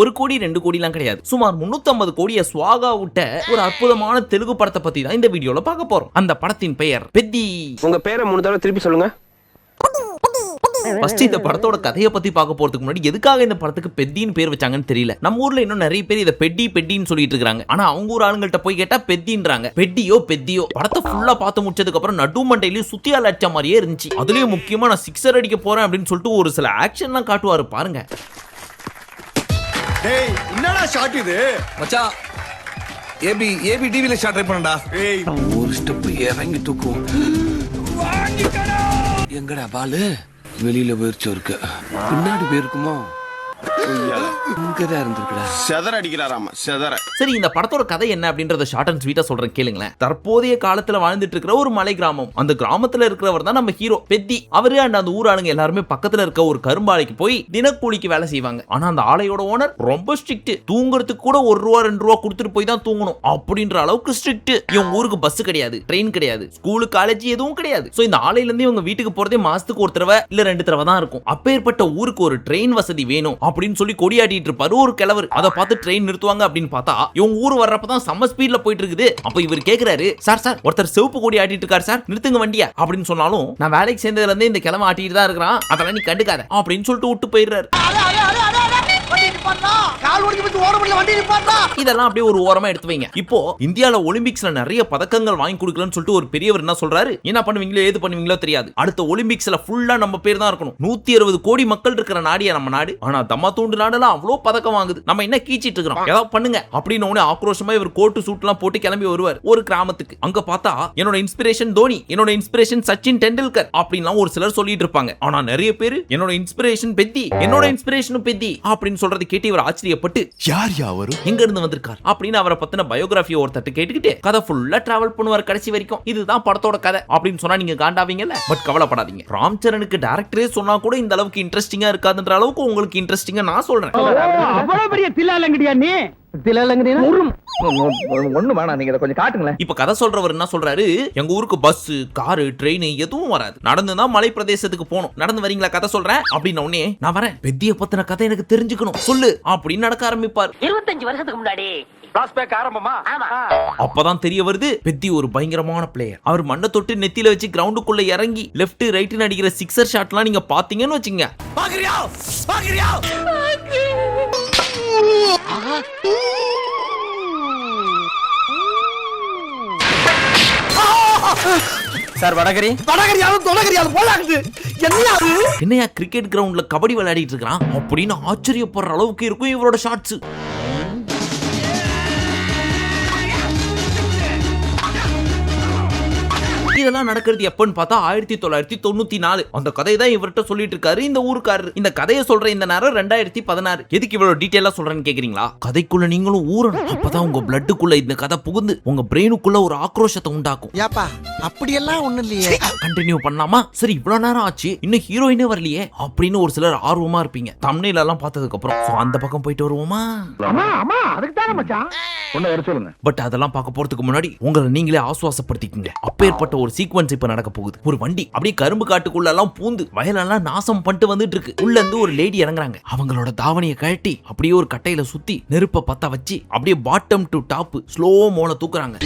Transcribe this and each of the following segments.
1 கோடி 2 கோடிலாம் கிடையாது, சுமார் 350 கோடியை ஸ்வாகா விட்ட ஒரு அற்புதமான தெலுங்கு படத்தை பத்தி தான் இந்த வீடியோல பார்க்க போறோம். அந்த படத்தின் பெயர் பெத்தி. உங்க பேரை 3 தடவை திருப்பி சொல்லுங்க. ஃபர்ஸ்ட் இந்த படத்தோட கதையை பத்தி பார்க்க போறதுக்கு முன்னாடி எதுக்காக இந்த படத்துக்கு பெத்தின்னு பேர் வச்சாங்கன்னு தெரியல. நம்ம ஊர்ல இன்னும் நிறைய பேர் இதை பெட்டின்னு சொல்லிட்டு இருக்காங்க. ஆனா அவங்க ஊர் ஆளுங்கள்ட்ட போய் கேட்டா பெத்தின்றாங்க. பெத்தியோ படத்தை ஃபுல்லா பார்த்து முடிச்சதுக்கு அப்புறம் நடு மண்டையிலயும் சுத்தியால அடிச்ச மாதிரியே இருந்துச்சு. அதுலயும் முக்கியமா நான் 6 அடிக்க போறேன் அப்படின்னு சொல்லிட்டு ஒரு சில ஆக்ஷன்லாம் காட்டுவாரு பாருங்க. டேய் என்னடா ஷாட் இது மச்சான்? ஏபி டிவில ஷாட் ட்ரை பண்ணடா. ஏய் ஒரு ஸ்டெப் இறங்கி தூக்கும். எங்கடா பாலு? வெளியில போயிருச்சு இருக்கு. பின்னாடி போயிருக்குமோ? இங்கதான் இருந்திருக்குடா. செதற அடிக்கிறாராமா செதற. சரி, இந்த படத்தோட கதை என்ன அப்படின்றத ஷார்ட் அண்ட் ஸ்வீட்டா சொல்றேன் கேளுங்களேன். தற்போதைய காலத்துல வாழ்ந்துட்டு இருக்கிற ஒரு மலை கிராமம். அந்த கிராமத்துல இருக்கிறவர் தான் நம்ம ஹீரோ பெத்தி. அவரு அண்ட் அந்த ஊர் ஆளுங்க எல்லாருமே பக்கத்துல இருக்க ஒரு கரும்பாலைக்கு போய் தினக்கூலிக்கு வேலை செய்வாங்க. ஆனா அந்த ஆலையோட ஓனர் ரொம்ப ஸ்ட்ரிக்ட். தூங்குறதுக்கு கூட 1 ரூபா 2 ரூபா கொடுத்துட்டு போய் தான் தூங்கணும் அப்படின்ற அளவுக்கு ஸ்ட்ரிக்ட். இவங்க ஊருக்கு பஸ் கிடையாது, ட்ரெயின் கிடையாது, ஸ்கூலு காலேஜ் எதுவும் கிடையாது. சோ இந்த ஆலையில இருந்து இவங்க வீட்டுக்கு போறதே மாசத்துக்கு 1 தடவை இல்ல 2 தடவை தான் இருக்கும். அப்பேற்பட்ட ஊருக்கு ஒரு ட்ரெயின் வசதி வேணும் அப்படின்னு சொல்லி கொடியாட்டிட்டு இருப்பாரு ஒரு கிழவர். அதை பார்த்து ட்ரெயின் நிறுத்துவாங்க அப்படின்னு பார்த்தா இவங்க ஊர் வர்றப்பதான் செம்ம ஸ்பீட்ல போயிட்டு இருக்குது. அப்ப இவர் கேக்குறாரு, சார் ஒருத்தர் சிவப்பு கொடி ஆட்டிட்டு இருக்காரு சார், நிறுத்துங்க வண்டியா அப்படின்னு சொன்னாலும், நான் வேலைக்கு சேர்ந்ததுல இருந்தே இந்த கிழமை ஆட்டிட்டு தான் இருக்கிறான், அதெல்லாம் நீ கண்டுக்காத அப்படின்னு சொல்லிட்டு விட்டு போயிடுறாரு. இதெல்லாம் அப்படியே ஒரு ஓரமா எடுத்து வைங்க. இப்போ இந்தியால ஒலிம்பிக்ஸ்ல நிறைய பதக்கங்கள் வாங்கி கொடுக்கலன்னு சொல்லிட்டு ஒரு பெரியவர் என்ன சொல்றாரு, என்ன பண்ணுவீங்களோ ஏது பண்ணுவீங்களோ தெரியாது, அடுத்த ஒலிம்பிக்ஸ்ல ஃபுல்லா நம்ம பேர் தான் இருக்கணும். 160 கோடி மக்கள் இருக்கிற நாடியா நம்ம நாடு. ஆனா தம்மா தூண்டு நாடெல்லாம் அவ்வளவு பதக்கம் வாங்குது, நம்ம என்ன கீச்சிட்டு இருக்கிறோம், ஏதாவது பண்ணுங்க அப்படின்னு உடனே ஆக்ரோஷமா இவர் கோட்டு சூட் எல்லாம் போட்டு கிளம்பி வருவார் ஒரு கிராமத்துக்கு. அங்க பார்த்தா என்னோட இன்ஸ்பிரேஷன் தோனி, என்னோட இன்ஸ்பிரேஷன் சச்சின் டெண்டுல்கர் அப்படின்லாம் ஒரு சிலர் சொல்லிட்டு இருப்பாங்க. ஆனா நிறைய பேர் என்னோட இன்ஸ்பிரேஷன் பெத்தி, என்னோட இன்ஸ்பிரேஷன் பெத்தி அப்படின்னு சொல்றது கேட்டு இவர் ஆச்சரியப்பட்டு, யார் யாவரு எங்க இருந்து வந்திருக்கார் அப்படின்னு அவரை பத்தின பயோகிராஃபி ஒருத்தட்டு கேட்டுக்கிட்டு கதை ஃபுல்லா டிராவல் பண்ணுவார் கடைசி வரைக்கும். இதுதான் படத்தோட கதை அப்படின்னு சொன்னா நீங்க காண்டாவீங்கல்ல. பட் கவலைப்படாதீங்க, ராம் சரணுக்கு டைரக்டரே சொன்னா கூட இந்த அளவுக்கு இன்ட்ரெஸ்டிங்கா இருக்காதுன்ற அளவுக்கு உங்களுக்கு இன்ட்ரெஸ்டிங்கா நான் சொல்றேன். அவ்வளவு பெரிய தில்லாலங்கடியா நீ? இப்ப கதை சொல்றவர் என்ன சொல்றாரு, எங்க ஊருக்கு பஸ் காரு ட்ரெயின் எதுவும் வராது, நடந்துதான் மலை பிரதேசத்துக்கு போகணும், நடந்து வரீங்களா கதை சொல்றேன் அப்படின்னு உடனே நான் வரேன், பெத்திய பத்தின கதை எனக்கு தெரிஞ்சுக்கணும் சொல்லு அப்படின்னு நடக்க ஆரம்பிப்பார். 25 வருஷத்துக்கு முன்னாடி அப்பதான் தெரிய வருது பெத்தி ஒரு பயங்கரமான பிளேயர். அவர் மண்ணை தொட்டு நெத்தியில வச்சு கிரவுண்டுக்குள்ள இறங்கி லெஃப்ட் ரைட் அடிக்கிற 6 ஷாட்லாம் நீங்க பாத்தீங்கன்னு வச்சுங்க. சார் என்னையா கிரிக்கெட் கிரவுண்ட்ல கபடி விளையாடிட்டு இருக்கான் அப்படின்னு ஆச்சரியப்படுற அளவுக்கு இருக்கும் இவரோட ஷாட்ஸ். இதெல்லாம் நடக்கிறது எப்பன்னு பார்த்தா 1994. அந்த கதையை தான் இவர்கிட்ட சொல்லிட்டு இருக்காரு இந்த ஊருக்காரர். இந்த கதையை சொல்ற இந்த நேரம் 2016. எதுக்கு இவ்வளவு டீடைலா சொல்றேன்னு கேக்குறீங்களா? கதைக்குள்ள நீங்களும் ஊறணும். அப்பதான் உங்க பிளட்டுக்குள்ள இந்த கதை புகுந்து உங்க பிரெயினுக்குள்ள ஒரு ஆக்ரோஷத்தை உண்டாக்கும். ஏப்பா அப்படியெல்லாம் ஒண்ணு இல்லையே. கண்டினியூ பண்ணலாமா? சரி, இவ்வளவு நேரம் ஆச்சு இன்னும் ஹீரோயினே வரலையே அப்படின்னு ஒரு சிலர் ஆர்வமா இருப்பீங்க தம்ப்நெயில் எல்லாம் பார்த்ததுக்கு அப்புறம். சோ அந்த பக்கம் போயிட்டு வருவோமா? அதுக்கு தானே மச்சான். பட் அதெல்லாம் பார்க்க போறதுக்கு முன்னாடி உங்களை நீங்களே ஆசுவாசப்படுத்திக்கங்க. அப்பேற்பட்ட ஒரு சீக்வன்ஸ் இப்ப நடக்க போகுது. ஒரு வண்டி அப்படியே கரும்பு காட்டுக்குள்ள எல்லாம் பூந்து வயலெல்லாம் நாசம் பண்ணிட்டு வந்துட்டு இருக்கு. உள்ள இருந்து ஒரு லேடி இறங்குறாங்க. அவங்களோட தாவணியை கழட்டி அப்படியே ஒரு கட்டையில சுத்தி நெருப்ப பத்த வச்சு அப்படியே பாட்டம் டு டாப் ஸ்லோ மோல தூக்குறாங்க.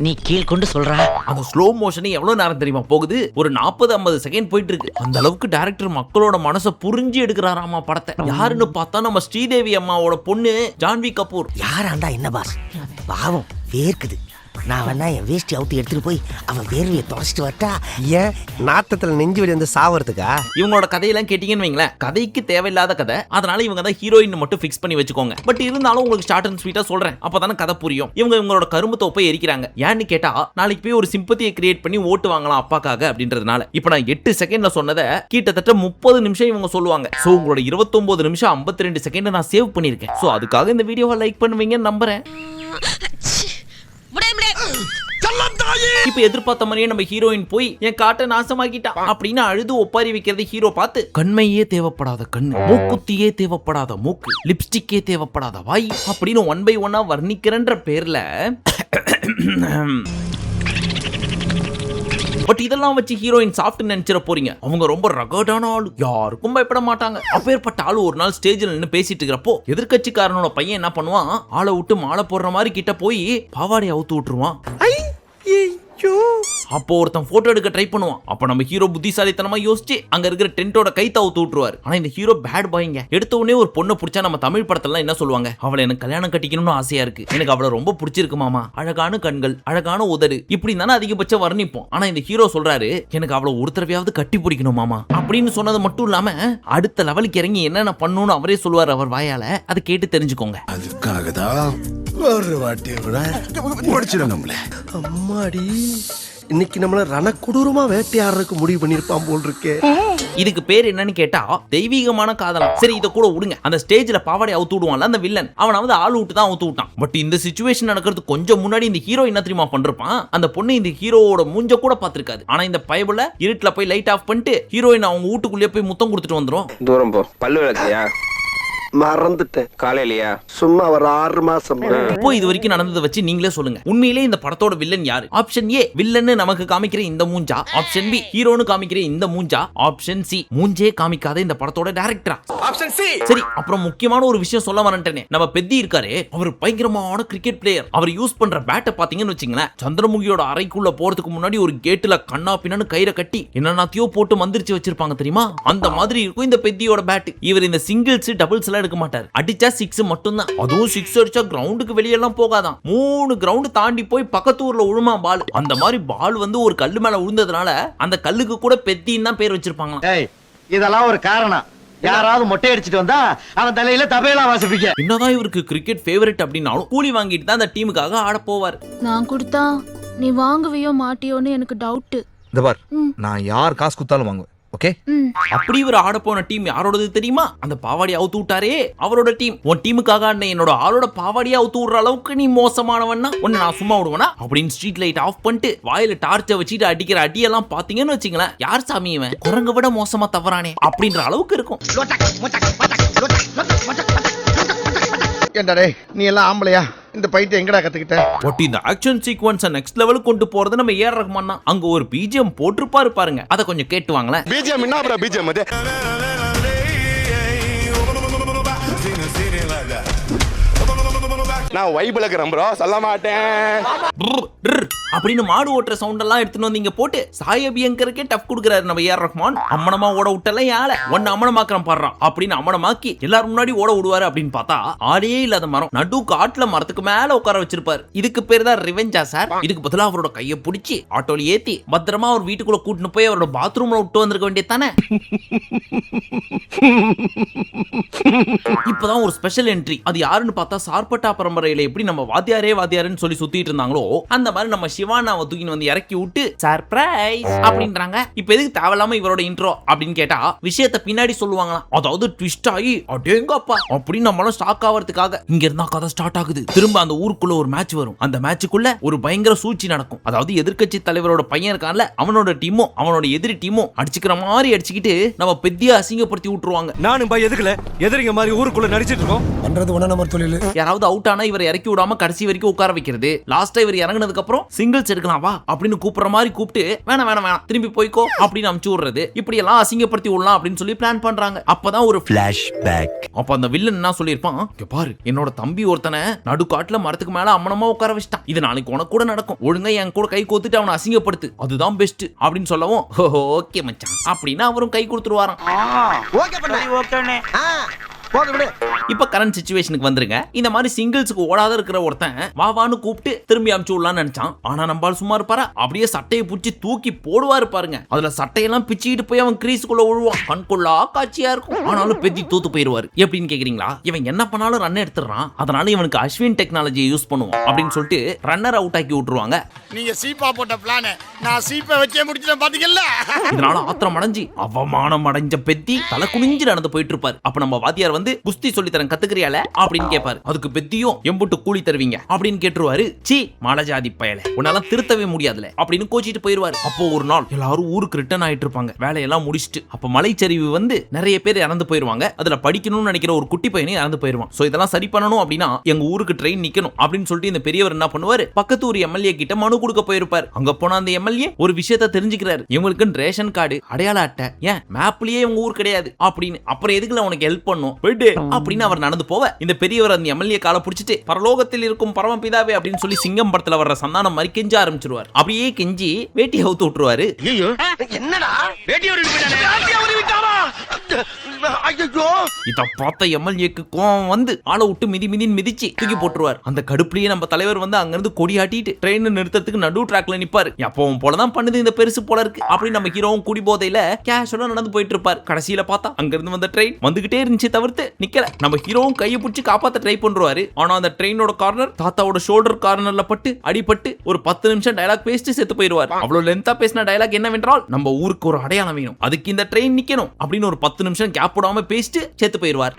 நீ கீழ் கொண்டு சொல்ற. அந்த ஸ்லோ மோஷன் எவ்வளவு நேரம் தெரியுமா போகுது? ஒரு 40-50 செகண்ட் போயிட்டு இருக்கு. அந்த அளவுக்கு டைரக்டர் மக்களோட மனசை புரிஞ்சு எடுக்கிறாராமா படத்தை. யாருன்னு பார்த்தா நம்ம ஸ்ரீதேவி அம்மாவோட பொண்ணு ஜான்வி கபூர். யாராண்டா என்ன பாஸ்? பாவம் வேர்க்குது. நான் வேணா என் வேஷ்டி அவுத்து எடுத்துட்டு போய் அவன் வேர்வையை தொடச்சிட்டு வரட்டா? ஏன் நாத்தத்துல நெஞ்சு வலி வந்து சாவறதுக்கா? இவங்களோட கதையெல்லாம் கேட்டீங்கன்னு வைங்களேன், கதைக்கு தேவையில்லாத கதை. அதனால இவங்க தான் ஹீரோயின் மட்டும் ஃபிக்ஸ் பண்ணி வச்சுக்கோங்க. பட் இருந்தாலும் உங்களுக்கு ஷார்ட் அண்ட் ஸ்வீட்டா சொல்றேன், அப்பதானே கதை புரியும். இவங்களோட கரும்பு தோப்பை எரிக்கிறாங்க. ஏன்னு கேட்டா நாளைக்கு போய் ஒரு சிம்பத்தியை கிரியேட் பண்ணி ஓட்டு வாங்கலாம் அப்பாக்காக அப்படின்றதுனால. இப்ப நான் 8 செகண்ட்ல சொன்னதை கிட்டத்தட்ட 30 நிமிஷம் இவங்க சொல்லுவாங்க. சோ உங்களோட 29 நிமிஷம் 52 செகண்ட் நான் சேவ் பண்ணிருக்கேன். சோ அதுக்காக இந்த வீடியோவை லைக் பண்ணுவீங்கன்னு நம்புறேன். இப்ப எதிர்பார்த்த மாதிரியே நம்ம ஹீரோயின் போய் என் காட்டை நாசமாக்கிட்டா அப்படின்னு அழுது ஒப்பாரி வைக்கிறது ஹீரோ பார்த்து, கண்மையே தேவைப்படாத கண்ணு, மூக்குத்தியே தேவைப்படாத மூக்கு, லிப்ஸ்டிக்கே தேவைப்படாத வாய் அப்படின்னு 1 by 1 வர்ணிக்கிறன்ற பேர்ல பட் இதெல்லாம் வச்சு ஹீரோயின் சாஃப்ட் நினைச்சிட போறீங்க. அவங்க ரொம்ப ரகடான ஆளு, யாருக்கும் பயப்பட மாட்டாங்க. அப்பேற்பட்ட ஆளு ஒரு நாள் ஸ்டேஜ்ல நின்னு பேசிட்டு இருக்கிறப்போ எதிர்க்கட்சிக்காரனோட பையன் என்ன பண்ணுவான், ஆளை விட்டு மாலை போடுற மாதிரி கிட்ட போய் பாவாடையை அவுத்து விட்டுருவான். அப்போ ஒருத்தன் போட்டோ எடுக்க ட்ரை பண்ணுவான். அப்ப நம்ம ஹீரோ புத்திசாலித்தனமா யோசிச்சு அங்க இருக்கிற டென்ட்டோட கைத்த அவுத்து விட்டுருவாரு. ஆனா இந்த ஹீரோ பேட் பாய்ங்க. எடுத்த உடனே ஒரு பொண்ணை பிடிச்சா நம்ம தமிழ் படத்துல என்ன சொல்லுவாங்க, அவளை எனக்கு கல்யாணம் கட்டிக்கணும்னு ஆசையா இருக்கு, எனக்கு அவளை ரொம்ப பிடிச்சிருக்கு மாமா, அழகான கண்கள், அழகான உதடு, இப்படி தானே அதிகபட்சம் வர்ணிப்போம். ஆனா இந்த ஹீரோ சொல்றாரு, எனக்கு அவளை ஒரு தடவையாவது கட்டி பிடிக்கணும் மாமா அப்படின்னு சொன்னது மட்டும் இல்லாம அடுத்த லெவலுக்கு இறங்கி என்னென்ன பண்ணணும்னு அவரே சொல்லுவார் அவர் வாயால. அதை கேட்டு தெரிஞ்சுக்கோங்க. அதுக்காக தான் ஒரு வாட்டி விட முடிச்சிடும் நம்மள. அம்மாடி, இன்னைக்கு நம்மள ரணக்கொடூரமா வேட்டையாடுறதுக்கு முடிவு பண்ணிருப்பான் போல் இருக்கே. இதுக்கு பேர் என்னன்னு கேட்டா தெய்வீகமான காதலம். சரி, இத கூட விடுங்க. அந்த ஸ்டேஜ்ல பாவாடை அவுத்து விடுவான்ல அந்த வில்லன், அவனாவது ஆள் விட்டு தான் அவுத்து விட்டான். பட் இந்த சிச்சுவேஷன் நடக்கிறது கொஞ்சம் முன்னாடி இந்த ஹீரோ என்ன தெரியுமா பண்றான், அந்த பொண்ணு இந்த ஹீரோவோட மூஞ்ச கூட பாத்துருக்காது. ஆனா இந்த பயபுல இருட்டுல போய் லைட் ஆஃப் பண்ணிட்டு ஹீரோயின் அவங்க வீட்டுக்குள்ளேயே போய் முத்தம் கொடுத்துட்டு வந்துரும். தூரம் போ. பல்லு விளக்கியா? மறந்துட்டேன். காலையிலயா? சும்மா ஒரு 6 மாசம். இப்போ இது வரைக்கும் நடந்ததை வச்சு நீங்களே சொல்லுங்க, உண்மையிலே இந்த படத்தோட வில்லன் யாரு? ஆப்ஷன் ஏ வில்லன்னு நமக்கு காமிக்கிற இந்த மூஞ்சா, ஆப்ஷன் பி ஹீரோன்னு காமிக்கிற இந்த மூஞ்சா, ஆப்ஷன் சி மூஞ்சே காமிக்காத இந்த படத்தோட டைரக்டரா? Option C. சரி, அப்புறம் முக்கியமான ஒரு விஷயம் சொல்ல வரேன்ட்டேனே, நம்ம பெத்தி இருக்காரு, அவர் பயங்கரமான கிரிக்கெட் பிளேயர். அவர் யூஸ் பண்ற பேட்டை பாத்தீங்கன்னு வச்சுங்களேன், சந்திரமுகியோட அறைக்குள்ள போறதுக்கு முன்னாடி ஒரு கேட்ல கண்ணா பின்னான்னு கயிறை கட்டி என்னன்னாத்தையோ போட்டு மந்திரிச்சு வச்சிருப்பாங்க தெரியுமா, அந்த மாதிரி இருக்கும் இந்த பெத்தியோட பேட். இவர் இந்த சிங்கிள்ஸ் டபுள்ஸ் எல்லாம் எடுக்க மாட்டார், அடிச்சா 6 மட்டும் தான். அதுவும் 6 அடிச்சா கிரவுண்டுக்கு வெளியெல்லாம் போகாதான், 3 கிரவுண்ட் தாண்டி போய் பக்கத்து ஊர்ல விழுமா பால். அந்த மாதிரி பால் வந்து ஒரு கல்லு மேல விழுந்ததுனால அந்த கல்லுக்கு கூட பெத்தின்னு தான் பேர் வச்சிருப்பாங்க. இதெல்லாம் ஒரு காரணம். யாராவது மொட்டை அடிச்சிட்டு வந்தா அவன் தலையில தபையெல்லாம் வாசிப்பீங்க. என்னதான் இவருக்கு கிரிக்கெட் ஃபேவரட் அப்படின்னாலும் கூலி வாங்கிட்டு தான் அந்த டீமுக்காக ஆட போவார். நான் கொடுத்தா நீ வாங்குவியோ மாட்டியோன்னு எனக்கு டவுட். இந்த பார், நான் யார் காசு கொடுத்தாலும் வாங்குவேன். ஓகே, அப்படி இவர் ஆட போன டீம் யாரோடது தெரியுமா? அந்த பாவாடியை அவுத்து விட்டாரே அவரோட டீம். உன் டீமுக்காக என்னோட ஆளோட பாவாடியை அவுத்து விடுற அளவுக்கு நீ மோசமானவன்னா உன்னை நான் சும்மா விடுவேனா அப்படின்னு ஸ்ட்ரீட் லைட் ஆஃப் பண்ணிட்டு வாயில டார்ச்சை வச்சுட்டு அடிக்கிற அடியெல்லாம் பாத்தீங்கன்னு வச்சுங்களேன், யார் சாமி இவன், குரங்க விட மோசமா தவறானே அப்படின்ற அளவுக்கு இருக்கும். ஏண்டா நீ எல்லாம் ஆம்பளையா? இந்த பைத்தியம் எங்கடா கத்துக்கிட்ட? பட் இந்த ஆக்ஷன் சீக்வன்ஸ் நெக்ஸ்ட் லெவலுக்கு கொண்டு போறது நம்ம ஏஆர் ரஹ்மான் தான். அங்க ஒரு பிஜிஎம் போட்டிருப்பாரு பாருங்க, அதை கொஞ்சம் கேட்டு வாங்களேன். பிஜிஎம் என்ன ப்ரோ பிஜிஎம் அது? நான் வைபிள் இருக்கிறேன் ப்ரோ, சொல்ல மாட்டேன் அப்படின்னு மாடு ஓட்டுற சவுண்ட் எல்லாம் எடுத்துட்டு வந்து இங்க போட்டு சாய் அபியங்கருக்கே டஃப் கொடுக்குறாரு நம்ம ஏஆர் ரஹ்மான். அம்மனமா ஓட விட்டல யாழ ஒன்னு அம்மனமாக்குறேன் பாடுறான் அப்படின்னு அம்மனமாக்கி எல்லாரும் முன்னாடி ஓட விடுவாரு அப்படின்னு பார்த்தா ஆளே இல்லாத மரம் நடு காட்டுல மரத்துக்கு மேல உட்கார வச்சிருப்பாரு. இதுக்கு பேர் தான் ரிவெஞ்சா சார்? இதுக்கு பதிலா அவரோட கையை பிடிச்சி ஆட்டோல ஏத்தி பத்திரமா அவர் வீட்டுக்குள்ள கூட்டின்னு போய் அவரோட பாத்ரூம்ல விட்டு வந்திருக்க வேண்டியது தானே. இப்பதான் ஒரு ஸ்பெஷல் என்ட்ரி. அது யாருன்னு பார்த்தா சார்பட்டா பரம்பரையில எப்படி நம்ம வாத்தியாருன்னு சொல்லி சுத்திட்டு இருந்தாங்களோ அந்த மாதிரி நம்ம சிவானாவை தூக்கின்னு வந்து இறக்கி விட்டு சர்ப்ரைஸ் அப்படின்றாங்க. இப்ப எதுக்கு தேவையில்லாம இவரோட இன்ட்ரோ அப்படின்னு கேட்டா விஷயத்தை பின்னாடி சொல்லுவாங்களாம். அதாவது ட்விஸ்ட் ஆகி அடேங்கப்பா அப்படின்னு நம்மளும் ஸ்டாக் ஆகிறதுக்காக இங்க இருந்தா கதை ஸ்டார்ட் ஆகுது. திரும்ப அந்த ஊருக்குள்ள ஒரு மேட்ச் வரும். அந்த மேட்சுக்குள்ள ஒரு பயங்கர சூழ்ச்சி நடக்கும். அதாவது எதிர்க்கட்சி தலைவரோட பையன் இருக்கான்ல, அவனோட டீமும் அவனோட எதிரி டீமும் அடிச்சுக்கிற மாதிரி அடிச்சுக்கிட்டு நம்ம பெத்தியா அசிங்கப்படுத்தி விட்டுருவாங்க. நானும் பை எதுக்குல எதிரிங்க மாதிரி ஊருக்குள்ள நடிச்சிட்டு இருக்கோம். பண்றது ஒண்ணா நம்பர் தொழில். யாராவது அவுட் ஆனா இவரை இறக்கி விடாம கடைசி வரைக்கும் உட்கார வைக்கிறது. லாஸ்டா இவர் இறங்குனதுக்கு அப்புறம் சிங்கிள்ஸ் எடுக்கலாம் வா அப்படின்னு கூப்பிடுற மாதிரி கூப்பிட்டு வேணாம் வேணாம் வேணாம் திரும்பி போய்க்கோ அப்படின்னு அமுச்சு விடுறது. இப்படி எல்லாம் அசிங்கப்படுத்தி விடலாம் அப்படின்னு சொல்லி பிளான் பண்றாங்க. அப்பதான் ஒரு ஃபிளாஷ் பேக். அப்ப அந்த வில்லன் என்ன சொல்லியிருப்பான், பாரு என்னோட தம்பி ஒருத்தனை நடுக்காட்டுல மரத்துக்கு மேல அம்மனமா உட்கார வச்சிட்டான். இது நாளைக்கு உனக்கு கூட நடக்கும். ஒழுங்கா என் கூட கை கோத்துட்டு அவனை அசிங்கப்படுத்து, அதுதான் பெஸ்ட் அப்படின்னு சொல்லவும் ஓகே மச்சான் அப்படின்னு அவரும் கை கொடுத்துருவாராம். இப்ப கரண்ட் சிச்சுவேஷனுக்கு வந்துருங்க. இந்த மாதிரி சிங்கிள்ஸ்க்கு ஓடாத இருக்கிற ஒருத்தன் வாவான்னு கூப்பிட்டு திரும்பி அமுச்சு விடலாம்னு நினைச்சான். ஆனா நம்பால் சும்மா இருப்பாரா, அப்படியே சட்டையை பிடிச்சி தூக்கி போடுவாரு பாருங்க. அதுல சட்டையெல்லாம் பிச்சுக்கிட்டு போய் அவன் கிரீஸுக்குள்ள விழுவான். கண்குள்ளா காட்சியா இருக்கும். ஆனாலும் பெத்தி தூத்து போயிருவாரு. எப்படின்னு கேக்குறீங்களா, இவன் என்ன பண்ணாலும் ரன் எடுத்துறான், அதனால இவனுக்கு அஸ்வின் டெக்னாலஜியை யூஸ் பண்ணுவோம் அப்படின்னு சொல்லிட்டு ரன்னர் அவுட் ஆக்கி விட்டுருவாங்க. நீங்க சீப்பா போட்ட பிளான் நான் சீப்பை வச்சே முடிச்சிட்டேன் பாத்தீங்கல்ல. இதனால ஆத்திரம் அடைஞ்சு அவமானம் அடைஞ்ச பெத்தி தலை குனிஞ்சு நடந்து போயிட்டு இருப்பாரு. அப்ப நம்ம வாத்தியார் வந்து வந்து குஸ்தி சொல்லி தரேன் கத்துக்கிறியால அப்படின்னு கேட்பாரு. அதுக்கு பெத்தியும் எம்புட்டு கூலி தருவீங்க அப்படின்னு கேட்டுருவாரு. சீ மாலஜாதி பயல உன்னால திருத்தவே முடியாதுல அப்படின்னு கோச்சிட்டு போயிருவாரு. அப்போ ஒரு நாள் எல்லாரும் ஊருக்கு ரிட்டர்ன் ஆயிட்டு இருப்பாங்க வேலையெல்லாம் முடிச்சுட்டு. அப்ப மலைச்சரிவு வந்து நிறைய பேர் இறந்து போயிருவாங்க. அதுல படிக்கணும்னு நினைக்கிற ஒரு குட்டி பையனே இறந்து போயிருவான். சோ இதெல்லாம் சரி பண்ணணும் அப்படின்னா எங்க ஊருக்கு ட்ரெயின் நிக்கணும் அப்படின்னு சொல்லிட்டு இந்த பெரியவர் என்ன பண்ணுவாரு, பக்கத்து ஊர் எம்எல்ஏ கிட்ட மனு கொடுக்க போயிருப்பாரு. அங்க போன அந்த எம்எல்ஏ ஒரு விஷயத்தை தெரிஞ்சுக்கிறாரு. இவங்களுக்கு ரேஷன் கார்டு அடையாள அட்டை ஏன் மேப்லயே உங்க ஊர் கிடையாது அப்படின்னு. அப்புறம் எதுக்குல உனக்கு ஹெல்ப் பண்ணும் போயிட்டு அப்படின்னு அவர் நடந்து போவ இந்த பெரியவர் அந்த எம்எல்ஏ காலை பிடிச்சிட்டு பரலோகத்தில் இருக்கும் பரமபிதாவே அப்படின்னு சொல்லி சிங்கம் படத்துல வர்ற சந்தானம் மாதிரி கெஞ்ச ஆரம்பிச்சிருவார். அப்படியே கெஞ்சி வேட்டி அவுத்து விட்டுருவாரு. என்னடா இத பார்த்த எம்எல்ஏக்கு கோவம் வந்து ஆளை விட்டு மிதின்னு மிதிச்சு தூக்கி போட்டுருவார். அந்த கடுப்புலயே நம்ம தலைவர் வந்து அங்க இருந்து கொடி ஆட்டிட்டு ட்ரெயின் நிறுத்தத்துக்கு நடு ட்ராக்ல நிப்பாரு. எப்பவும் போலதான் பண்ணுது இந்த பெருசு போல இருக்கு அப்படின்னு நம்ம ஹீரோவும் குடி போதையில கேஷுவலா நடந்து போயிட்டு இருப்பார். கடைசியில பார்த்தா அங்க இருந்து வந்த ட்ரெயின் வந்துகிட்டே இருந்துச்சு தவிர்த்து நிக்கல. நம்ம ஹீரோவும் கையை பிடிச்சி காப்பாத்த ட்ரை பண்றாரு. ஆனா அந்த ட்ரெயினோட கார்னர் தாத்தாவோட ஷோல்டர் கார்னர்ல பட்டு அடிபட்டு ஒரு 10 நிமிஷம் டயலாக் பேசிட்டு செத்து போயிருவார். அவ்வளவு லென்த்தா பேசின டயலாக் என்னவென்றால் நம்ம ஊருக்கு ஒரு அடையாளம் வேணும், அதுக்கு இந்த ட்ரெயின் நிக்கணும் அப்படின்னு ஒரு 10 நிமிஷம் கேப் போடாம பேசிட்டு செத்து போயிருவார்.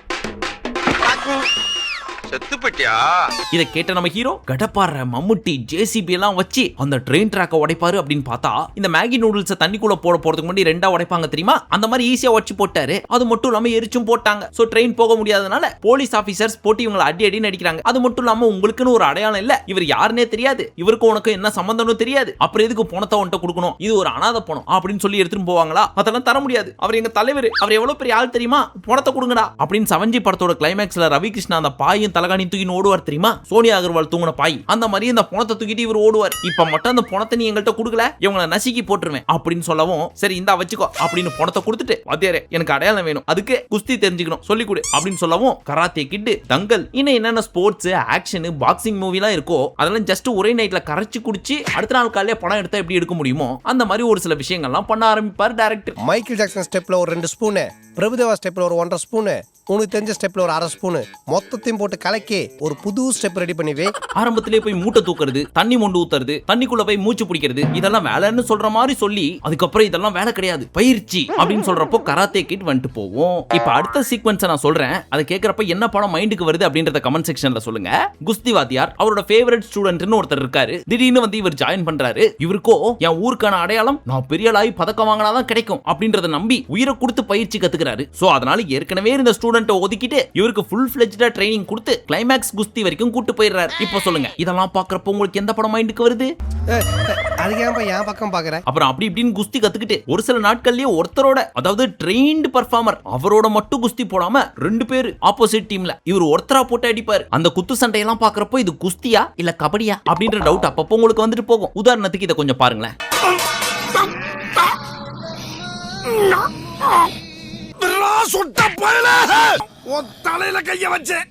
இதை கேட்ட நம்ம ஹீரோ கடப்பாற மம்முட்டி ஜேசிபி எல்லாம் வச்சு அந்த ட்ரெயின் ட்ராக்கை உடைப்பாரு அப்படின்னு பார்த்தா இந்த மேகி நூடுல்ஸ் தண்ணிக்குள்ள போறதுக்கு முன்னாடி ரெண்டா உடைப்பாங்க தெரியுமா, அந்த மாதிரி ஈஸியா உடைச்சு போட்டாரு. அது மட்டும் இல்லாம எரிச்சும் போட்டாங்க. சோ ட்ரெயின் போக முடியாதனால போலீஸ் ஆபீசர்ஸ் போட்டு இவங்களை அடி நடிக்கிறாங்க. அது மட்டும் இல்லாம உங்களுக்குன்னு ஒரு அடையாளம் இல்ல, இவர் யாருன்னே தெரியாது, இவருக்கு உனக்கு என்ன சம்பந்தம்னு தெரியாது, அப்புறம் எதுக்கு பணத்தை உன்ட்ட கொடுக்கணும், இது ஒரு அனாதை பணம் அப்படின்னு சொல்லி எடுத்துட்டு போவாங்களா, அதெல்லாம் தர முடியாது, அவர் எங்க தலைவர், அவர் எவ்வளவு பெரிய ஆள் தெரியுமா, பணத்தை கொடுங்கடா அப்படின்னு சவஞ்சி படத்தோட கிளைமேக்ஸ்ல ரவி கிருஷ்ணா அந்த பாயும் தலகாணி தூக்கி ஓடுவார் தெரியுமா, சோனியா அகர்வால் தூங்கின பாய் அந்த மாதிரி அந்த பணத்தை தூக்கிட்டு இவர் ஓடுவார். இப்ப மட்டும் அந்த பணத்தை நீ எங்கள்கிட்ட கொடுக்கல இவங்களை நசுக்கி போட்டுருவேன் அப்படின்னு சொல்லவும் சரி இந்தா வச்சுக்கோ அப்படின்னு பணத்தை கொடுத்துட்டு வாத்தியாரே எனக்கு அடையாளம் வேணும், அதுக்கு குஸ்தி தெரிஞ்சுக்கணும் சொல்லி கொடு அப்படின்னு சொல்லவும் கராத்தே கிட்டு தங்கல் இன்னும் என்னென்ன ஸ்போர்ட்ஸ் ஆக்ஷன் பாக்ஸிங் மூவி எல்லாம் இருக்கோ அதெல்லாம் ஜஸ்ட் ஒரே நைட்ல கரைச்சு குடிச்சு அடுத்த நாள் காலையில பணம் எடுத்தா எப்படி எடுக்க முடியுமோ அந்த மாதிரி ஒரு சில விஷயங்கள்லாம் பண்ண ஆரம்பிப்பார் டைரக்டர். மைக்கேல் ஜாக்சன் ஸ்டெப்ல ஒரு 2 ஸ்பூனு, பிரபுதேவா ஸ்டெப்ல ஒரு 1.5 ஸ்பூனு, உனக்கு தெரிஞ்ச ஸ்டெப்ல ஒரு 1/2 ஸ்பூனு மொத்தத்தையும் போட்டு கலக்கி ஒரு புது ஸ்டெப் ரெடி பண்ணிவே. ஆரம்பத்திலே போய் மூட்டை தூக்குறது, தண்ணி மொண்டு ஊத்துறது, தண்ணிக்குள்ள போய் மூச்சு பிடிக்கிறது இதெல்லாம் வேலைன்னு சொல்ற மாதிரி சொல்லி அதுக்கப்புறம் இதெல்லாம் வேலை கிடையாது பயிற்சி அப்படின்னு சொல்றப்போ கராத்தே கிட் வந்துட்டு போவோம். இப்ப அடுத்த சீக்வென்ஸ் நான் சொல்றேன், அதை கேட்கறப்ப என்ன படம் மைண்டுக்கு வருது அப்படின்றத கமெண்ட் செக்ஷன்ல சொல்லுங்க. குஸ்தி வாத்தியார் அவரோட ஃபேவரட் ஸ்டூடெண்ட்னு ஒருத்தர் இருக்காரு. திடீர்னு வந்து இவர் ஜாயின் பண்றாரு. இவருக்கோ என் ஊருக்கான அடையாளம் நான் பெரிய ஆளாகி பதக்கம் வாங்கினாதான் கிடைக்கும் அப்படின்றத நம்பி உயிரை கொடுத்து பயிற்சி கத்துக்கிறாரு. சோ அதனால ஏற்கனவே இருந்த ஸ்டூடெண்ட்டை ஒதுக்கிட்டு இவருக்கு ஃபுல் ஃபிளெஜ்டா ட்ரைனிங் கொடுத்து கிளைமேக்ஸ் குஸ்தி வரைக்கும் கூட்டு போயிடுறாரு. இப்போ சொல்லுங்க இதெல்லாம் பாக்குறப்ப உங்களுக்கு எந்த படம் மைண்டுக்கு வருது? அது ஏன்பா என் பக்கம் பாக்குற? அப்புறம் அப்படி இப்படின்னு குஸ்தி கத்துக்கிட்டு ஒரு சில நாட்கள்லயே ஒருத்தரோட அதாவது ட்ரெயின்டு பர்ஃபார்மர் அவரோட மட்டும் குஸ்தி போடாம 2 பேர் ஆப்போசிட் டீம்ல இவர் ஒருத்தரா போட்டு அடிப்பாரு. அந்த குத்து சண்டையெல்லாம் பாக்குறப்போ இது குஸ்தியா இல்ல கபடியா அப்படின்ற டவுட் அப்பப்போ உங்களுக்கு வந்துட்டு போகும். உதாரணத்துக்கு இதை கொஞ்சம் பாருங்களேன். தலையில கைய வச்சேன்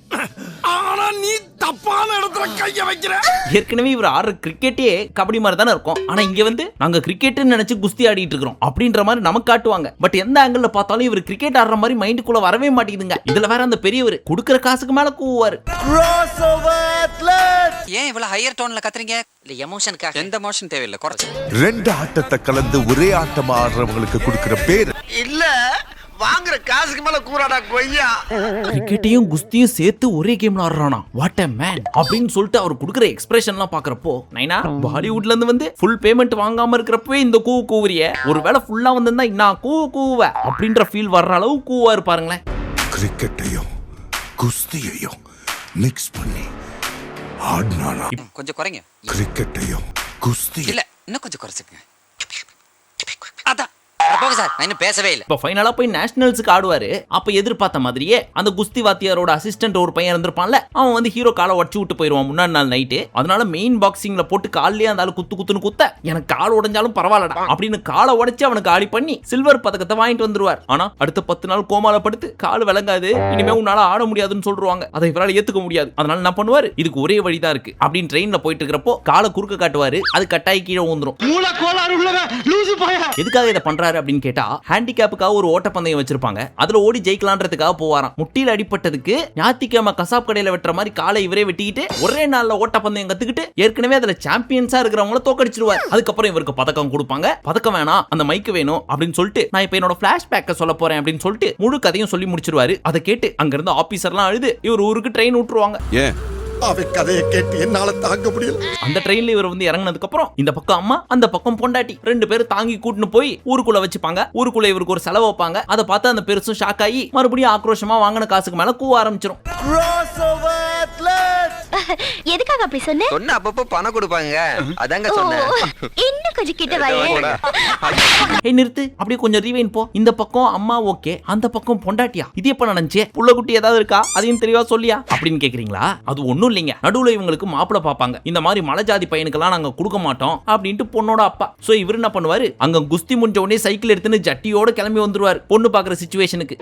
ஆனா நீ தப்பான இடத்துல கைய வைக்கிற. ஏற்கனவே இவர் ஆடுற கிரிக்கெட்டே கபடி மாதிரி தானே இருக்கும். ஆனா இங்க வந்து நாங்க கிரிக்கெட்னு நினைச்சு குஸ்தி ஆடிட்டு இருக்கோம் அப்படின்ற மாதிரி நமக்கு காட்டுவாங்க. பட் எந்த ஆங்கிள் பார்த்தாலும் இவர் கிரிக்கெட் ஆடுற மாதிரி மைண்டுக்குள்ள வரவே மாட்டேங்குதுங்க. இதுல வேற அந்த பெரியவர் கொடுக்கற காசுக்கு மேல கூவாரு. ஏன் இவ்வளவு ஹையர் டோன்ல கத்துறீங்க? இல்ல எமோஷனுக்காக. எந்த எமோஷன் தேவையில்லை, குறைச்சு. 2 ஆட்டத்தை கலந்து ஒரே ஆட்டமா ஆடுறவங்களுக்கு கொடுக்கிற பேர் இல்ல வாங்குற காசுக்கு மேல கூறாடா கொய்யா. கிரிக்கெட்டையும் குஸ்தியும் சேர்த்து ஒரே கேம்ல ஆடுறானா, வாட் எ மேன் அப்படின்னு சொல்லிட்டு அவர் கொடுக்குற எக்ஸ்பிரஷன்லாம் பாக்குறப்போ நைனா பாலிவுட்ல இருந்து வந்து ஃபுல் பேமெண்ட் வாங்காம இருக்கிறப்பவே இந்த கூவுறிய ஒருவேளை ஃபுல்லா வந்திருந்தா நான் கூவ அப்படின்ற ஃபீல் வர்ற அளவு கூவா இருப்பாருங்களேன். கிரிக்கெட்டையும் குஸ்தியையும் மிக்ஸ் பண்ணி ஆடினானா கொஞ்சம் குறைங்க. கிரிக்கெட்டையும் குஸ்தி இல்ல இன்னும் கொஞ்சம் குறைச்சுங்க. அதான் போங்க சார், நான் இன்னும் பேசவே இல்லை. இப்ப ஃபைனலா போய் நேஷனல்ஸ்க்கு ஆடுவாரு. அப்ப எதிர்பார்த்த மாதிரியே அந்த குஸ்தி வாத்தியாரோட அசிஸ்டன்ட் ஒரு பையன் இருந்திருப்பான்ல, அவன் வந்து ஹீரோ காலை உடச்சு விட்டு போயிருவான் முன்னாடி நாள் நைட்டு. அதனால மெயின் பாக்ஸிங்ல போட்டு காலிலே அந்த ஆளு குத்துன்னு குத்த எனக்கு கால் உடைஞ்சாலும் பரவாயில்லடா அப்படின்னு காலை உடைச்சு அவனுக்கு ஆடி பண்ணி சில்வர் பதக்கத்தை வாங்கிட்டு வந்துருவார். ஆனா அடுத்த 10 நாள் கோமால படுத்து கால் விளங்காது, இனிமே உன்னால ஆட முடியாதுன்னு சொல்றாங்க. அதை இவரால் ஏத்துக்க முடியாது. அதனால என்ன பண்ணுவாரு, இதுக்கு ஒரே வழிதான் இருக்கு அப்படின்னு ட்ரெயின்ல போயிட்டு இருக்கிறப்போ காலை குறுக்க காட்டுவாரு. அது கட்டாயி கீழே ஊந்துரும். எதுக்காக இதை பண்றாரு அப்படின்னு கேட்டா ஹேண்டிகேப்புக்காக ஒரு ஓட்டப்பந்தயம் வச்சிருப்பாங்க. அதுல ஓடி ஜெயிக்கலான்றதுக்காக போவாராம். முட்டியில அடிப்பட்டதுக்கு ஞாயிற்றுக்கிழமை கசாப் கடையில வெட்டுற மாதிரி காலை இவரே வெட்டிக்கிட்டு ஒரே நாள்ல ஓட்டப்பந்தயம் கத்துக்கிட்டு ஏற்கனவே அதுல சாம்பியன்ஸா இருக்கிறவங்கள தோக்கடிச்சிருவார். அதுக்கப்புறம் இவருக்கு பதக்கம் கொடுப்பாங்க. பதக்கம் வேணாம், அந்த மைக்கு வேணும் அப்படின்னு சொல்லிட்டு நான் இப்ப என்னோட பிளாஷ்பேக்க சொல்ல போறேன் அப்படின்னு சொல்லிட்டு முழு கதையும் சொல்லி முடிச்சிருவாரு. அதை கேட்டு அங்க இருந்து ஆபீசர்லாம் அழுது இவர் ஊருக்கு ட்ரெயின் விட்டுருவாங்க. ஏன் அவ கதையை கேட்டு என்னால தாங்க முடியல. அந்த ட்ரெயின்ல இவர் வந்து இறங்கினதுக்கு அப்புறம் இந்த பக்கம் அம்மா அந்த பக்கம் பொண்டாட்டி ரெண்டு பேரும் தாங்கி கூட்டின்னு போய் ஊருக்குள்ள வச்சுப்பாங்க. ஊருக்குள்ள இவருக்கு ஒரு செலவு வைப்பாங்க. அதை பார்த்து அந்த பெருசும் ஷாக் ஆகி மறுபடியும் ஆக்ரோஷமா வாங்கின காசுக்கு மேல கூவ ஆரம்பிச்சிடும். எதுக்காக அப்படி சொன்ன? சொன்ன அப்பப்போ பணம் கொடுப்பாங்க, அதாங்க சொன்னேன். இன்னும் கொஞ்சம் கிட்ட வாயே. ஏய் நிறுத்து, அப்படியே கொஞ்சம் ரீவைண்ட் போ. இந்த பக்கம் அம்மா ஓகே, அந்த பக்கம் பொண்டாட்டியா? இது எப்ப நடந்துச்சு? புள்ள குட்டி ஏதாவது இருக்கா? அதையும் தெளிவா சொல்லியா அப்படின்னு கேக்குறீங்களா? அது ஒண்ணும் இல்லைங்க. நடுவுல இவங்களுக்கு மாப்பிள பாப்பாங்க. இந்த மாதிரி மலை ஜாதி பையனுக்கெல்லாம் நாங்க கொடுக்க மாட்டோம் அப்படின்ட்டு பொண்ணோட அப்பா. சோ இவர் என்ன பண்ணுவாரு, அங்க குஸ்தி முடிஞ்ச உடனே சைக்கிள் எடுத்துன்னு ஜட்டியோட கிளம்பி வந்துருவாரு பொண்ணு பாக்குற சிச்சுவேஷனுக்கு.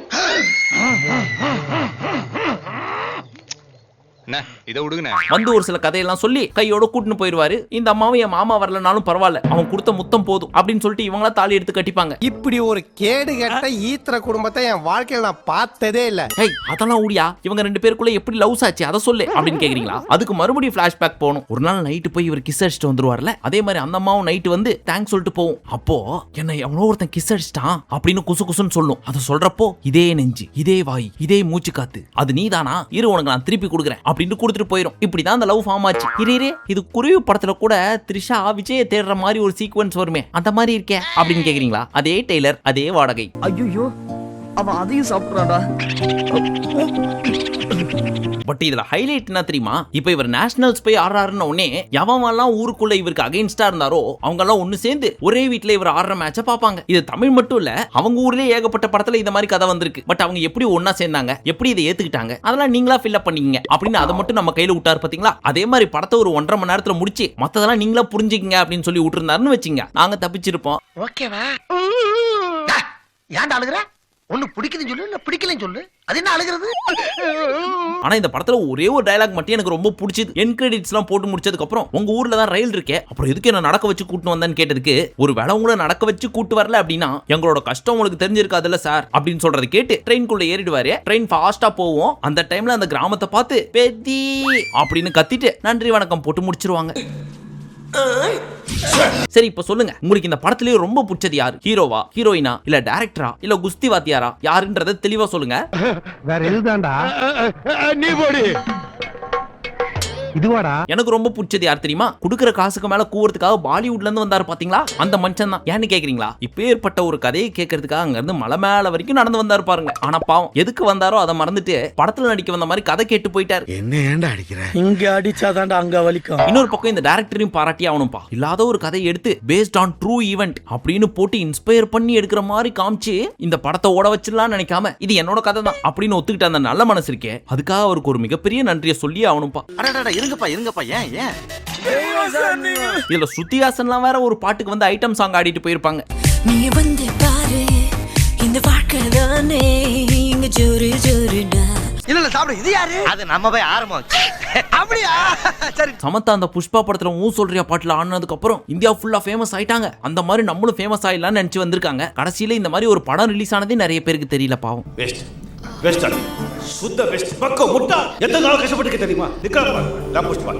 வந்து ஒரு சில கதையெல்லாம் சொல்லி கையோட கூட்டின்னு போயிருவாரு. இந்த அம்மாவும் என் மாமா வரலனாலும் பரவாயில்ல, அவன் கொடுத்த முத்தம் போதும் அப்படின்னு சொல்லிட்டு இவங்களா தாலி எடுத்து கட்டிப்பாங்க. இப்படி ஒரு கேடு கட்ட ஈத்திர குடும்பத்தை என் வாழ்க்கையில நான் பார்த்ததே இல்ல. ஹேய் அதெல்லாம் ஊடியா, இவங்க ரெண்டு பேருக்குள்ள எப்படி லவ்ஸ் ஆச்சு அதை சொல்லு அப்படின்னு கேக்குறீங்களா? அதுக்கு மறுபடியும் பிளாஷ்பேக் போகணும். ஒரு நாள் நைட்டு போய் இவர் கிஸ் அடிச்சுட்டு வந்துருவார்ல, அதே மாதிரி அந்த அம்மாவும் நைட்டு வந்து தேங்க்ஸ் சொல்லிட்டு போவோம். அப்போ என்ன எவனோ ஒருத்தன் கிஸ் அடிச்சிட்டான் அப்படின்னு குசு குசுன்னு சொல்லும். அதை சொல்றப்போ இதே நெஞ்சு, இதே வாய், இதே மூச்சு காத்து, அது நீதானா, இரு உனக்கு நான் திருப்பி கொடுக்குறேன் அப்படின்னு கொடுத்துட்டு போயிடும். இப்படிதான் அந்த லவ் ஃபார்ம் ஆச்சு. இது குருவி படத்துல கூட த்ரிஷா விஜய தேடுற மாதிரி ஒரு சீக்வென்ஸ் வருமே, அந்த மாதிரி இருக்கே அப்படின்னு கேக்குறீங்களா? அதே டெய்லர், அதே வாடகை. ஐயோ அவன் அதையும் சாப்பிடுறான்டா. பட் இதுல ஹைலைட் என்ன தெரியுமா? இப்ப இவர் நேஷனல்ஸ் போய் ஆடுறாருன்னு உடனே எவன்லாம் ஊருக்குள்ள இவருக்கு அகைன்ஸ்டா இருந்தாரோ அவங்க எல்லாம் ஒண்ணு சேர்ந்து ஒரே வீட்டுல இவர் ஆடுற மேட்ச பாப்பாங்க. இது தமிழ் மட்டும் இல்ல, அவங்க ஊர்லயே ஏகப்பட்ட படத்துல இந்த மாதிரி கதை வந்திருக்கு. பட் அவங்க எப்படி ஒன்னா சேர்ந்தாங்க, எப்படி இதை ஏத்துக்கிட்டாங்க, அதெல்லாம் நீங்களா ஃபில் அப் பண்ணீங்க அப்படின்னு அதை மட்டும் நம்ம கையில விட்டாரு பாத்தீங்களா? அதே மாதிரி படத்தை ஒரு 1.5 மணி நேரத்துல முடிச்சு மத்ததெல்லாம் நீங்களா புரிஞ்சுக்கங்க அப்படின்னு சொல்லி விட்டுருந்தாருன்னு வச்சுங்க, நாங்க தப்பிச்சிருப்போம். ஓகேவா? ஏன்டா அழுகுற? ஒண்ணு பிடிக்குதுன்னு சொல்லு, இல்ல பிடிக்கலன்னு சொல்லு. அது என்ன அழுகிறது? ஆனா இந்த படத்துல ஒரே ஒரு டயலாக் மட்டும் எனக்கு ரொம்ப பிடிச்சது. என் கிரெடிட்ஸ் எல்லாம் போட்டு முடிச்சதுக்கு அப்புறம் உங்க ஊர்ல தான் ரயில் இருக்கே, அப்புறம் எதுக்கு என்ன நடக்க வச்சு கூட்டு வந்தேன்னு கேட்டதுக்கு, ஒரு வேளை உங்களை நடக்க வச்சு கூட்டு வரல அப்படின்னா எங்களோட கஷ்டம் உங்களுக்கு தெரிஞ்சிருக்காதுல்ல சார் அப்படின்னு சொல்றது கேட்டு ட்ரெயின்குள்ள ஏறிடுவாரு. ட்ரெயின் ஃபாஸ்டா போவோம். அந்த டைம்ல அந்த கிராமத்தை பார்த்து பெத்தி அப்படின்னு கத்திட்டு நன்றி வணக்கம் போட்டு முடிச்சிருவாங்க. சரி இப்ப சொல்லுங்க, உங்களுக்கு இந்த படத்திலேயே ரொம்ப பிடிச்சது யாரு? ஹீரோவா, ஹீரோயினா, இல்ல டைரக்டரா, இல்ல குஸ்தி வாத்தியாரா, யாருன்றத தெளிவா சொல்லுங்க. வேற எதுதான்டா நீ போடி இதுவாடா. எனக்கு ரொம்ப பிடிச்சது யார் தெரியுமா? குடுக்கிற காசுக்கு மேல கூவறதுக்காக பாலிவுட்ல இருந்து வந்தாரு பாத்தீங்களா, அந்த மனுஷன் தான். ஏன்னு கேக்குறீங்களா? இப்ப ஏற்பட்ட ஒரு கதையை கேட்கறதுக்காக அங்க இருந்து மலை மேல வரைக்கும் நடந்து வந்தாரு பாருங்க. ஆனா பாவம் எதுக்கு வந்தாரோ அதை மறந்துட்டு படத்துல நடிக்க வந்த மாதிரி கதை கேட்டு போயிட்டாரு. என்ன ஏன்டா அடிக்கிற? இங்க அடிச்சாதான்டா அங்க வலிக்கும். இன்னொரு பக்கம் இந்த டைரக்டரையும் பாராட்டி ஆகணும்பா. இல்லாத ஒரு கதையை எடுத்து பேஸ்ட் ஆன் ட்ரூ ஈவென்ட் அப்படின்னு போட்டு இன்ஸ்பயர் பண்ணி எடுக்கிற மாதிரி காமிச்சு இந்த படத்தை ஓட வச்சிடலாம்னு நினைக்காம இது என்னோட கதை தான் அப்படின்னு ஒத்துக்கிட்ட அந்த நல்ல மனசு இருக்கே, அதுக்காக அவருக்கு ஒரு மிகப்பெரிய நன்றியை சொல்லி ஆகணும்பா. இருங்கப்பா ஏன் இதுல ஸ்ருதிஹாசன்லாம் வேற ஒரு பாட்டுக்கு வந்து ஐட்டம் சாங் ஆடிட்டு போயிருப்பாங்க. நீ வந்து பாரு இந்த வாழ்க்கை தானே இங்க ஜோரு ஜோருடா. இல்ல சாப்பிடு. இது யாரு? அது நம்ம போய் ஆரம்பம். அப்படியா? சரி. சமத்தா அந்த புஷ்பா படத்துல ஊ சொல்றியா பாட்டுல ஆனதுக்கு அப்புறம் இந்தியா ஃபுல்லா ஃபேமஸ் ஆயிட்டாங்க. அந்த மாதிரி நம்மளும் ஃபேமஸ் ஆயிடலாம்னு நினைச்சு வந்திருக்காங்க. கடைசியில இந்த மாதிரி ஒரு படம் ரிலீஸ் ஆனதே நிறைய பேருக்கு தெரியல பாவம். வெஸ்ட் சுத்த வெஸ்ட் பக்கோ முட்டா எத்தனை நாள் கஷ்டப்பட்டு தெரியுமா? நிக்கறப்ப நான் புஷ்பா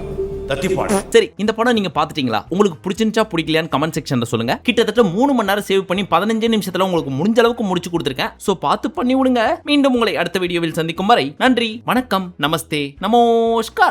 சரி இந்த படம் நீங்க பாத்துட்டீங்களா? உங்களுக்கு பிடிச்சிருந்தா பிடிக்கலையான்னு கமெண்ட் செக்ஷன்ல சொல்லுங்க. கிட்டத்தட்ட 3 மணி நேரம் சேவ் பண்ணி 15 நிமிஷத்துல உங்களுக்கு முடிஞ்ச அளவுக்கு முடிச்சு கொடுத்துருக்கேன். சோ பார்த்து பண்ணி விடுங்க. மீண்டும் உங்களை அடுத்த வீடியோவில் சந்திக்கும் வரை நன்றி, வணக்கம், நமஸ்தே, நமஸ்கார்.